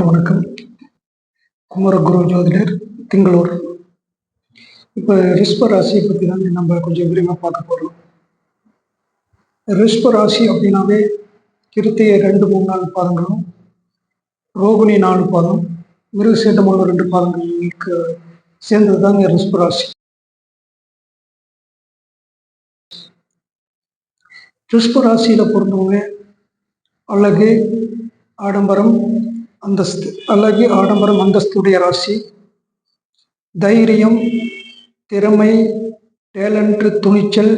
அனைவருக்கும் வணக்கம். குமரகுரு ஜோதிடர், திங்களூர். இப்போ ரிஷப ராசியை பற்றி தான் நம்ம கொஞ்சம் விரிவாக பார்க்க போகிறோம். ரிஷப ராசி அப்படின்னாவே கிருத்திகை 2, 3, 4 பாதங்களும், ரோகிணி 4 பாதம், மிருகசீரிடம் உள்ள 2 பாதங்களுக்கு சேர்ந்தது தாங்க ரிஷப ராசி. ரிஷப ராசியில் பிறந்தவங்க அழகு, ஆடம்பரம், அந்தஸ்து. அழகு, ஆடம்பரம், அந்தஸ்துடைய ராசி. தைரியம், திறமை, டேலண்ட், துணிச்சல்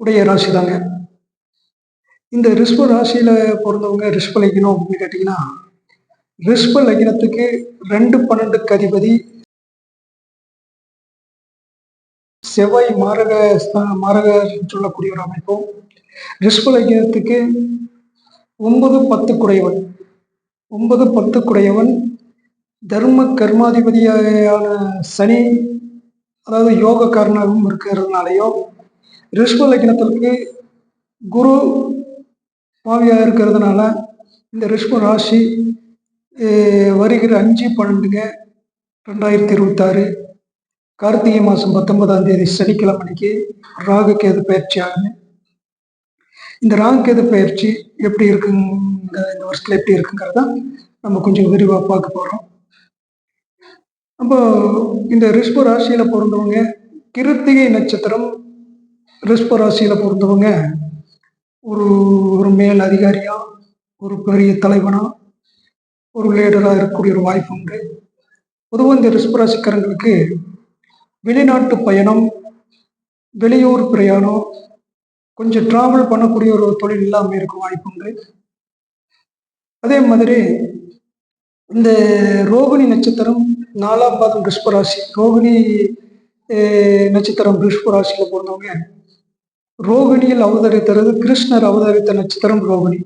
உடைய ராசி தாங்க. இந்த ரிஷப ராசியில பிறந்தவங்க ரிஷப லக்னம் அப்படின்னு கேட்டீங்கன்னா, ரிஷப லக்னத்துக்கு 2, 12 அதிபதி செவ்வாய் மாரக சொல்லக்கூடிய ஒரு அமைப்பும், ரிஷப லக்னத்துக்கு 9, 10 குடையவன் 9, 10 குடையவன் தர்ம கர்மாதிபதியான சனி, அதாவது யோக காரணமும் இருக்கிறதுனாலையோ, ரிஷப லக்னத்திற்கு குரு பாவியாக இருக்கிறதுனால இந்த ரிஷப ராசி வருகிற 5/12/2026 கார்த்திகை மாதம் 19ஆம் தேதி சனிக்கிழமைக்கு ராகு கேது பயிற்சி ஆகுது. இந்த ராகு கேது பயிற்சி எப்படி இருக்குங்க, இந்த வருஷத்துல எப்படி இருக்குங்கிறத நம்ம கொஞ்சம் விரிவாக பார்க்க போகிறோம். அப்போ இந்த ரிஷப ராசியில பிறந்தவங்க கிருத்திகை நட்சத்திரம் ரிஷப ராசியில பிறந்தவங்க ஒரு மேல் அதிகாரியா, ஒரு பெரிய தலைவனா, ஒரு லீடரா இருக்கக்கூடிய ஒரு வாய்ப்பு உண்டு. பொதுவாக இந்த ரிஷப ராசிக்காரங்களுக்கு வெளிநாட்டு பயணம், வெளியூர் பிரயாணம், கொஞ்சம் டிராவல் பண்ணக்கூடிய ஒரு தொழில் இல்லாமல் இருக்க வாய்ப்பு உண்டு. அதே மாதிரி இந்த ரோகிணி நட்சத்திரம் 4ஆம் பாதம் ரிஷப ராசி, ரோகிணி நட்சத்திரம் ரிஷப ராசியில பிறந்தவங்க ரோகிணியில் அவதரித்தது கிருஷ்ணர் அவதரித்த நட்சத்திரம் ரோகிணி.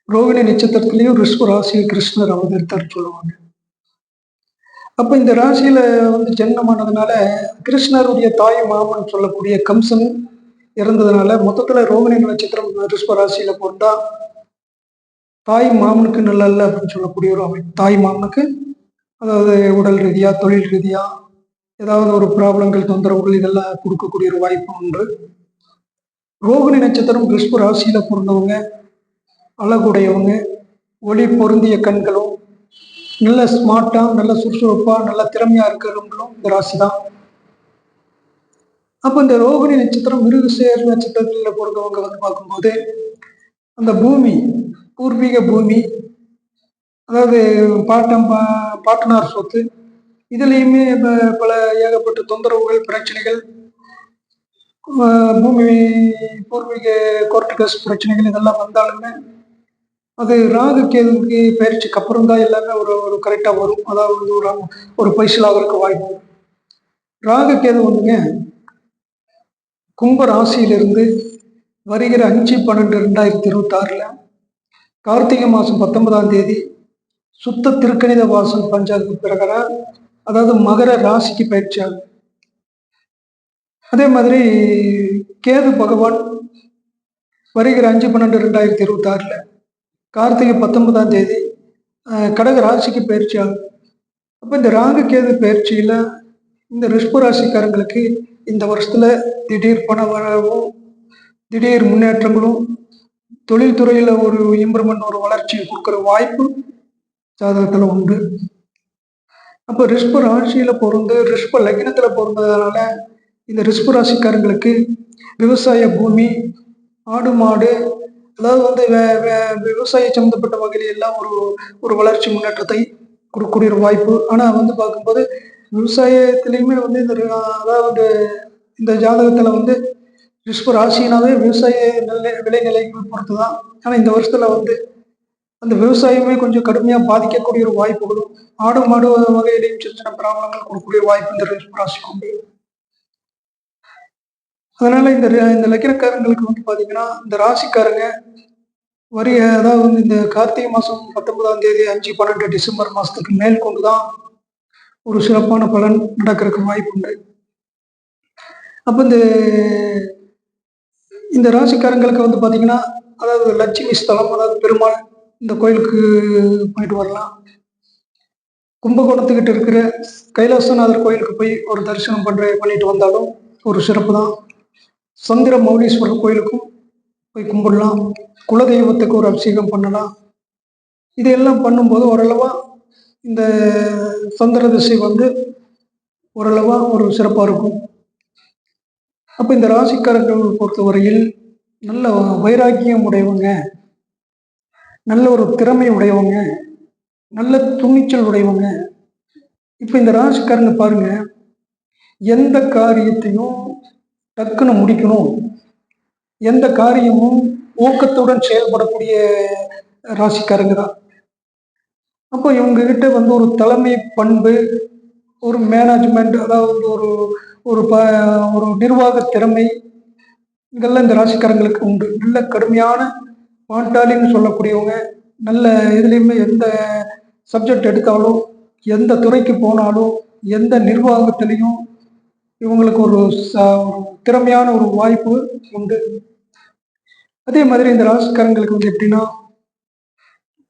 ரோகிணி நட்சத்திரத்திலையும் ரிஷப ராசியில் கிருஷ்ணர் அவதரித்தார் சொல்லுவாங்க. அப்ப இந்த ராசியில ஜென்மமானதுனால கிருஷ்ணருடைய தாய் மாமன் சொல்லக்கூடிய கம்சன் இறந்ததுனால மொத்தத்துல ரோகிணி நட்சத்திரம் ரிஷப ராசியில பிறந்தா தாய் மாமனுக்கு நல்லா இல்லை அப்படின்னு சொல்லக்கூடிய ஒரு அமைப்பு. தாய் மாமனுக்கு, அதாவது உடல் ரீதியா, தொழில் ரீதியா ஏதாவது ஒரு ப்ராப்ளங்கள், தொந்தரவுகள் இதெல்லாம் கொடுக்கக்கூடிய ஒரு வாய்ப்பு உண்டு. ரோகிணி நட்சத்திரம் ரிஷப ராசியில பிறந்தவங்க அழகுடையவங்க, ஒளி பொருந்திய கண்களும், நல்ல ஸ்மார்ட்டா, நல்ல சுறுசுறுப்பா, நல்ல திறமையா இருக்கிறவங்களும் இந்த ராசி தான். அப்போ இந்த ரோகிணி நட்சத்திரம் மிருகசீரிட நட்சத்திரத்துல பிறந்தவங்க பார்க்கும்போது அந்த பூமி, பூர்வீக பூமி, அதாவது பாட்டனார் சொத்து, இதுலேயுமே பல ஏகப்பட்ட தொந்தரவுகள், பிரச்சனைகள், பூமி பூர்வீக கோர்ட்டு கேஸ் பிரச்சனைகள் இதெல்லாம் வந்தாலுமே அது ராகு கேதுக்கு பயிற்சிக்கு அப்புறம் தான் எல்லாமே ஒரு கரெக்டாக வரும். அதாவது ஒரு பைசல் ஆகிறதுக்கு வாய்ப்பு. ராகு கேது கும்ப ராசியிலிருந்து வருகிற 5/12/2026 கார்த்திகை மாதம் 19ஆம் தேதி சுத்த திருக்கணித வாசம் பஞ்சாங்க பிரகாரம், அதாவது மகர ராசிக்கு பயிற்சி ஆகும். அதே மாதிரி கேது பகவான் வருகிற 5/12/2026 கார்த்திகை 19ஆம் தேதி கடக ராசிக்கு பயிற்சி ஆகும். அப்போ இந்த ராகு கேது பயிற்சியில இந்த ரிஷப ராசிக்காரங்களுக்கு இந்த வருஷத்துல திடீர் பண வரவும், திடீர் முன்னேற்றங்களும், தொழில்துறையில ஒரு இம்ப்ரூவ்மெண்ட், ஒரு வளர்ச்சியை கொடுக்குற வாய்ப்பு ஜாதகத்துல உண்டு. அப்போ ரிஷப ராசியில பிறந்து ரிஷப லக்னத்துல பிறந்ததுனால இந்த ரிஷப ராசிக்காரங்களுக்கு விவசாய பூமி, ஆடு மாடு, அதாவது விவசாய சம்மந்தப்பட்ட வகையில எல்லாம் ஒரு வளர்ச்சி முன்னேற்றத்தை கொடுக்கக்கூடிய ஒரு வாய்ப்பு. ஆனால் பார்க்கும்போது விவசாயத்திலையுமே இந்த அதாவது இந்த ஜாதகத்துல ரிஷப ராசினாவே விவசாய விளைநிலைகள் பொறுத்து தான். ஆனால் இந்த வருஷத்துல அந்த விவசாயமே கொஞ்சம் கடுமையாக பாதிக்கக்கூடிய ஒரு வாய்ப்புகளும், ஆடு மாடு வகையிலையும் சின்ன சின்ன ப்ராப்ளங்கள் கொடுக்கக்கூடிய வாய்ப்பு இந்த ரிஷப ராசிக்கு உண்டு. அதனால இந்த லக்கினக்காரங்களுக்கு பார்த்தீங்கன்னா இந்த ராசிக்காரங்க அதாவது இந்த கார்த்திகை மாதம் 19ஆம் தேதி 5/12 டிசம்பர் மாதத்துக்கு மேல் கொண்டு தான் ஒரு சிறப்பான பலன் நடக்கிறதுக்கு வாய்ப்பு உண்டு. அப்போ இந்த ராசிக்காரங்களுக்கு பார்த்தீங்கன்னா, அதாவது லட்சுமி ஸ்தலம், அதாவது பெருமாள், இந்த கோயிலுக்கு போயிட்டு வரலாம். கும்பகோணத்துக்கிட்ட இருக்கிற கைலாசநாதர் கோயிலுக்கு போய் ஒரு தரிசனம் பண்ணிட்டு வந்தாலும் ஒரு சிறப்பு தான். சந்திர மௌலீஸ்வரர் கோயிலுக்கும் போய் கும்பிடலாம். குலதெய்வத்துக்கு ஒரு அபிஷேகம் பண்ணலாம். இதையெல்லாம் பண்ணும்போது ஓரளவா இந்த சந்திர திசை ஓரளவா ஒரு சிறப்பாக இருக்கும். அப்போ இந்த ராசிக்காரர்கள் பொறுத்தவரையில் நல்ல வைராக்கியம் உடையவங்க, நல்ல ஒரு திறமை உடையவங்க, நல்ல துணிச்சல் உடையவங்க. இப்போ இந்த ராசிக்காரங்க பாருங்க, எந்த காரியத்தையும் டக்குன்னு முடிக்கணும், எந்த காரியமும் ஊக்கத்துடன் செயல்படக்கூடிய ராசிக்காரங்க தான். அப்போ இவங்க கிட்ட ஒரு தலைமை பண்பு, ஒரு மேனேஜ்மெண்ட், அதாவது ஒரு ஒரு ஒரு நிர்வாக திறமை இதெல்லாம் இந்த ராசிக்காரங்களுக்கு உண்டு. நல்ல கடுமையான பாட்டாளின்னு சொல்லக்கூடியவங்க. நல்ல இதுலேயுமே எந்த சப்ஜெக்ட் எடுத்தாலும், எந்த துறைக்கு போனாலும், எந்த நிர்வாகத்திலையும் இவங்களுக்கு ஒரு திறமையான ஒரு வாய்ப்பு உண்டு. அதே மாதிரி இந்த ராசிக்காரங்களுக்கு எப்படின்னா,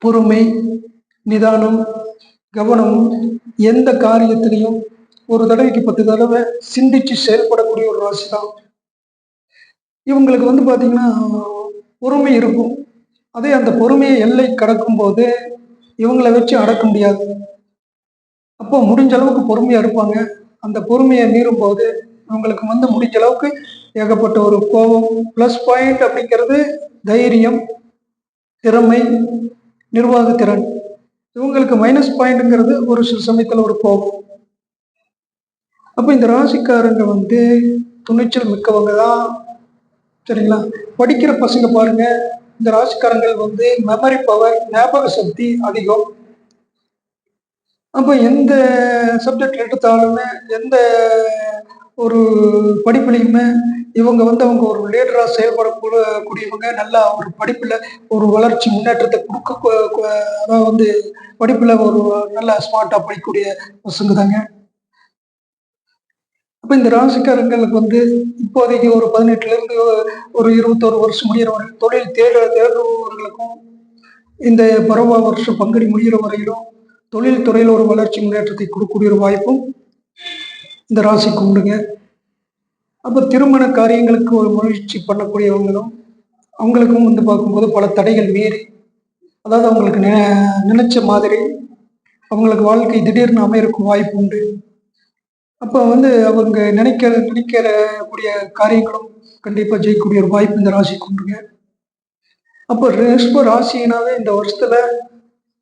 பொறுமை, நிதானம், கவனம், எந்த காரியத்திலையும் ஒரு தடவைக்கு 10 தடவை சிந்திச்சு செயல்படக்கூடிய ஒரு ராசி தான். இவங்களுக்கு பார்த்தீங்கன்னா பொறுமை இருக்கும். அதே அந்த பொறுமையை எல்லை கடக்கும் போது இவங்களை வச்சு அடக்க முடியாது. அப்போ முடிஞ்ச அளவுக்கு பொறுமையா இருப்பாங்க. அந்த பொறுமையை மீறும் போது இவங்களுக்கு முடிஞ்ச அளவுக்கு ஏகப்பட்ட ஒரு கோபம். ப்ளஸ் பாயிண்ட் அப்படிங்கிறது தைரியம், திறமை, நிர்வாகத்திறன். இவங்களுக்கு மைனஸ் பாயிண்ட்ங்கிறது ஒரு சில சமயத்தில் ஒரு கோபம். அப்போ இந்த ராசிக்காரங்க துணிச்சல் மிக்கவங்க தான். சரிங்களா? படிக்கிற பசங்க பாருங்க, இந்த ராசிக்காரங்கள் மெமரி பவர், ஞாபக சக்தி அதிகம். அப்போ எந்த சப்ஜெக்ட் எடுத்தாலுமே, எந்த ஒரு படிப்புலையுமே இவங்க அவங்க ஒரு லீடரா செயல்படக்கூடியவங்க. நல்லா ஒரு படிப்புல ஒரு வளர்ச்சி முன்னேற்றத்தை கொடுக்க, அதாவது படிப்புல ஒரு நல்ல ஸ்மார்ட்டா படிக்கக்கூடிய பசங்க தாங்க. அப்ப இந்த ராசிக்காரங்களுக்கு இப்போதைக்கு ஒரு 18ல இருந்து ஒரு 21 வருஷம் முடிகிற வரை தொழில் தேடுபவர்களுக்கும், இந்த பருவ வருஷம் பங்குனி முடிகிற வரையிலும் தொழில் துறையில் ஒரு வளர்ச்சி முன்னேற்றத்தை கொடுக்கக்கூடிய ஒரு வாய்ப்பும் இந்த ராசிக்கு உண்டுங்க. அப்போ திருமண காரியங்களுக்கு ஒரு முயற்சி பண்ணக்கூடியவங்களும் அவங்களுக்கும் பார்க்கும்போது பல தடைகள் மீறி, அதாவது அவங்களுக்கு நினைச்ச மாதிரி அவங்களுக்கு வாழ்க்கை திடீர்னு அமையறக்கும் வாய்ப்பு உண்டு. அப்போ அவங்க நினைக்கக்கூடிய காரியங்களும் கண்டிப்பாக ஜெயிக்கக்கூடிய ஒரு வாய்ப்பு இந்த ராசிக்கு உண்டுங்க. அப்போ ரிஷப ராசினாவே இந்த வருஷத்துல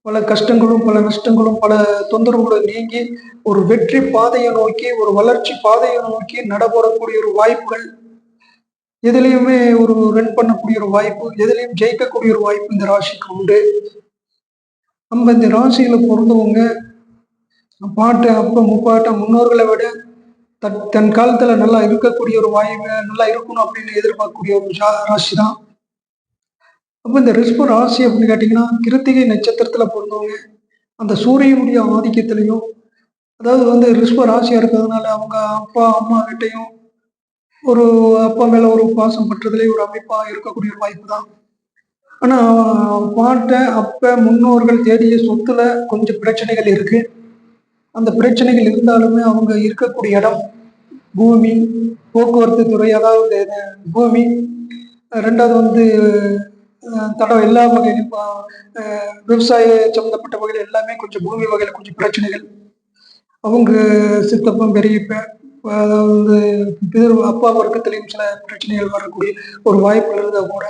பல கஷ்டங்களும், பல நஷ்டங்களும், பல தொந்தரவுகளும் நீங்கி ஒரு வெற்றி பாதையை நோக்கி, ஒரு வளர்ச்சி பாதையை நோக்கி நடபடக்கூடிய ஒரு வாய்ப்புகள், எதுலையுமே ஒரு ரன் பண்ணக்கூடிய ஒரு வாய்ப்பு, எதுலையும் ஜெயிக்கக்கூடிய ஒரு வாய்ப்பு இந்த ராசிக்கு உண்டு. நம்ம இந்த ராசியில பிறந்தவங்க பாட்டு, அப்ப முப்பாட்ட முன்னோர்களை விட தன் காலத்துல நல்லா இருக்கக்கூடிய ஒரு வாய்ப்பு, நல்லா இருக்கணும் அப்படின்னு எதிர்பார்க்கக்கூடிய ஒரு ராசி தான். அப்போ இந்த ரிஷப ராசி அப்படின்னு கேட்டிங்கன்னா, கிருத்திகை நட்சத்திரத்துல பிறந்தவங்க. அந்த சூரியனுடைய ஆதிக்கத்திலையும், அதாவது ரிஷப ராசியா இருக்கிறதுனால அவங்க அப்பா அம்மா கிட்டையும் ஒரு அப்பா மேல ஒரு பாசம் பற்றதுலேயே ஒரு அமைப்பா இருக்கக்கூடிய ஒரு வாய்ப்பு தான். ஆனா பாட்டை அப்ப முன்னோர்கள் தேடிய சொத்துல கொஞ்சம் பிரச்சனைகள் இருக்கு. அந்த பிரச்சனைகள் இருந்தாலுமே அவங்க இருக்கக்கூடிய இடம் பூமி, போக்குவரத்து துறை, அதாவது பூமி, ரெண்டாவது தடம் எல்லா வகையிலும் விவசாய சம்மந்தப்பட்ட வகையில் எல்லாமே கொஞ்சம் பூமி வகையில் கொஞ்சம் பிரச்சனைகள். அவங்க சித்தப்பன் பெரியப்ப, அதாவது அப்பா வர்க்கத்திலையும் சில பிரச்சனைகள் வரக்கூடிய ஒரு வாய்ப்புகள் இருந்தால் கூட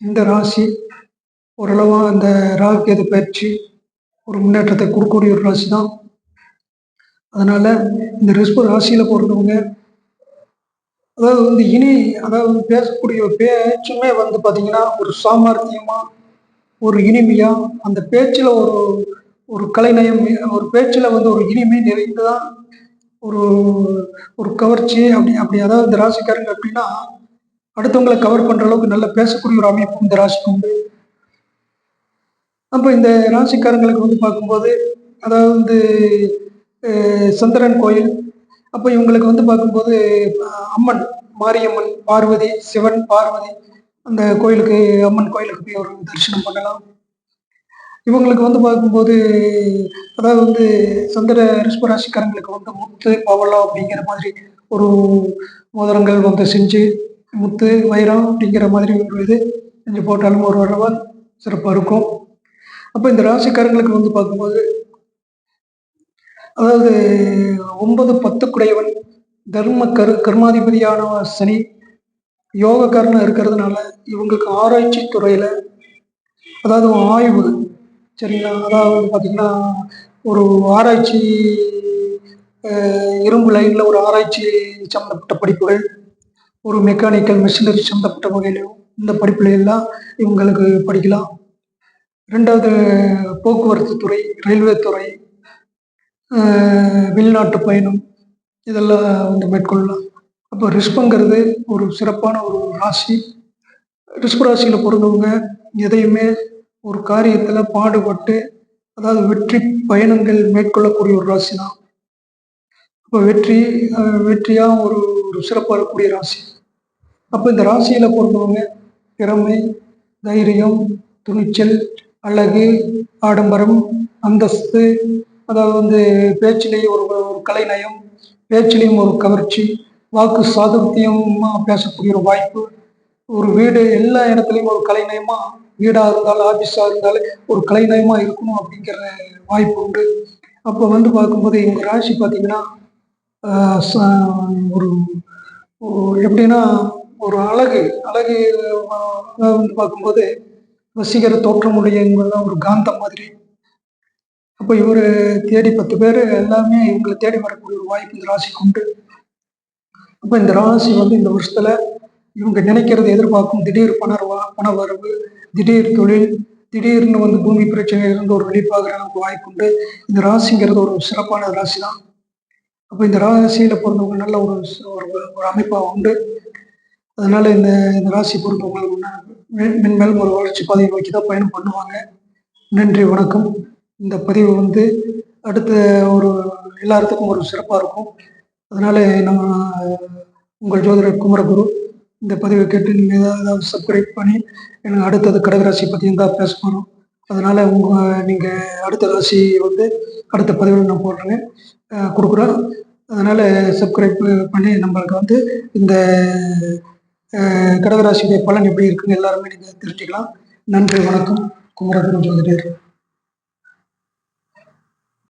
இந்த ராசி ஓரளவா அந்த ராகுகேது பயிற்சி ஒரு முன்னேற்றத்தை கொடுக்கக்கூடிய ஒரு ராசி தான். அதனால இந்த ரிஷப ராசியில பிறந்தவங்க, அதாவது பேசக்கூடிய பேச்சுமே பார்த்தீங்கன்னா ஒரு சாமர்த்தியமா, ஒரு இனிமையா, அந்த பேச்சுல ஒரு ஒரு கலைநயம், ஒரு பேச்சுல ஒரு இனிமை நிறைந்துதான் ஒரு ஒரு கவர்ச்சி. அப்படி அதாவது இந்த ராசிக்காரங்க அப்படின்னா அடுத்தவங்களை கவர் பண்ற அளவுக்கு நல்லா பேசக்கூடிய ஒரு அமைப்பு இந்த ராசிக்கு உண்டு. அப்போ இந்த ராசிக்காரங்களுக்கு பார்க்கும்போது, அதாவது சந்திரன் கோயில், அப்போ இவங்களுக்கு பார்க்கும்போது அம்மன், மாரியம்மன், பார்வதி, சிவன், பார்வதி, அந்த கோயிலுக்கு, அம்மன் கோயிலுக்கு போய் ஒரு தரிசனம் பண்ணலாம். இவங்களுக்கு வந்து பார்க்கும்போது அதாவது வந்து சந்திர ரிஷபராசிக்காரங்களுக்கு வந்து முத்து பவளம் அப்படிங்கிற மாதிரி ஒரு மோதிரங்கள் வந்து செஞ்சு முத்து வைரம் அப்படிங்கிற மாதிரி ஒரு இது செஞ்சு போட்டாலும் ஒரு வரவா சிறப்பாக இருக்கும். அப்போ இந்த ராசிக்காரங்களுக்கு வந்து பார்க்கும்போது அதாவது 9, 10 குடையவன் கர்மாதிபதியான சனி யோகக்காரனாக இருக்கிறதுனால இவங்களுக்கு ஆராய்ச்சி துறையில் அதாவது ஆய்வு சரிங்களா, அதாவது பார்த்தீங்கன்னா ஒரு ஆராய்ச்சி இரும்பு லைனில் ஒரு ஆராய்ச்சி சம்மந்தப்பட்ட படிப்புகள், ஒரு மெக்கானிக்கல் மிஷினரி சம்மந்தப்பட்ட வகையிலும் இந்த படிப்புல எல்லாம் இவங்களுக்கு படிக்கலாம். 2வது போக்குவரத்து துறை, ரயில்வே துறை, வெளிநாட்டு பயணம் இதெல்லாம் வந்து மேற்கொள்ளலாம். அப்போ ரிஷபங்கிறது ஒரு சிறப்பான ஒரு ராசி. ரிஷப ராசியில் பிறந்தவங்க எதையுமே ஒரு காரியத்தில் பாடுபட்டு அதாவது வெற்றி பயணங்கள் மேற்கொள்ளக்கூடிய ஒரு ராசி தான். இப்போ வெற்றியாக ஒரு ஒரு சிறப்பாக இருக்கக்கூடிய ராசி. அப்போ இந்த ராசியில் பிறந்தவங்க திறமை, தைரியம், துணிச்சல், அழகு, ஆடம்பரம், அந்தஸ்து, அதாவது வந்து பேச்சிலேயே ஒரு ஒரு கலைநயம், பேச்சிலையும் ஒரு கவர்ச்சி, வாக்கு சாதுர்த்தியமாக பேசக்கூடிய ஒரு வாய்ப்பு, ஒரு வீடு எல்லா இடத்துலையும் ஒரு கலைநயமாக, வீடாக இருந்தாலும் ஆஃபீஸாக இருந்தாலும் ஒரு கலைநயமாக இருக்கணும் அப்படிங்கிற வாய்ப்பு உண்டு. அப்போ வந்து பார்க்கும்போது இவங்க ராசி பார்த்தீங்கன்னா ஒரு எப்படின்னா ஒரு அழகு அழகு வந்து பார்க்கும்போது வசீகர தோற்றமுடையவங்கெல்லாம் ஒரு காந்தம் மாதிரி. அப்போ இவர் தேடி 10 பேர் எல்லாமே இவங்களை தேடி வரக்கூடிய ஒரு வாய்ப்பு இந்த ராசிக்கு உண்டு. அப்போ இந்த ராசி வந்து இந்த வருஷத்துல இவங்க நினைக்கிறது எதிர்பார்க்கும் திடீர் பண வரவு, திடீர் தொழில், திடீர்னு வந்து பூமி பிரச்சனையிலிருந்து ஒரு வெளிப்பாகிற நமக்கு வாய்ப்பு உண்டு. இந்த ராசிங்கிறது ஒரு சிறப்பான ராசி தான். அப்போ இந்த ராசியில் பிறந்தவங்க நல்ல ஒரு ஒரு அமைப்பாக உண்டு. அதனால இந்த இந்த ராசி பொறுத்தவங்க மென்மேலும் ஒரு வளர்ச்சி பாதையை நோக்கி தான் பயணம் பண்ணுவாங்க. நன்றி, வணக்கம். இந்த பதிவு வந்து அடுத்த ஒரு எல்லாத்துக்கும் ஒரு சிறப்பாக இருக்கும். அதனால நம்ம உங்கள் ஜோதிடர் குமரகுரு இந்த பதிவை கேட்டு நீங்கள் ஏதாவது சப்ஸ்கிரைப் பண்ணி எனக்கு அடுத்தது கடகராசி பற்றியும் தான் பேச போகிறோம். அதனால் நீங்கள் அடுத்த ராசி வந்து அடுத்த பதிவில் நான் போடுறேங்க கொடுக்குறோம். அதனால் சப்ஸ்கிரைப் பண்ணி நம்மளுக்கு வந்து இந்த கடகராசியுடைய பலன் எப்படி இருக்குன்னு எல்லாருமே நீங்கள் தெரிஞ்சுக்கலாம். நன்றி, வணக்கம். குமரகுரு ஜோதிடர்.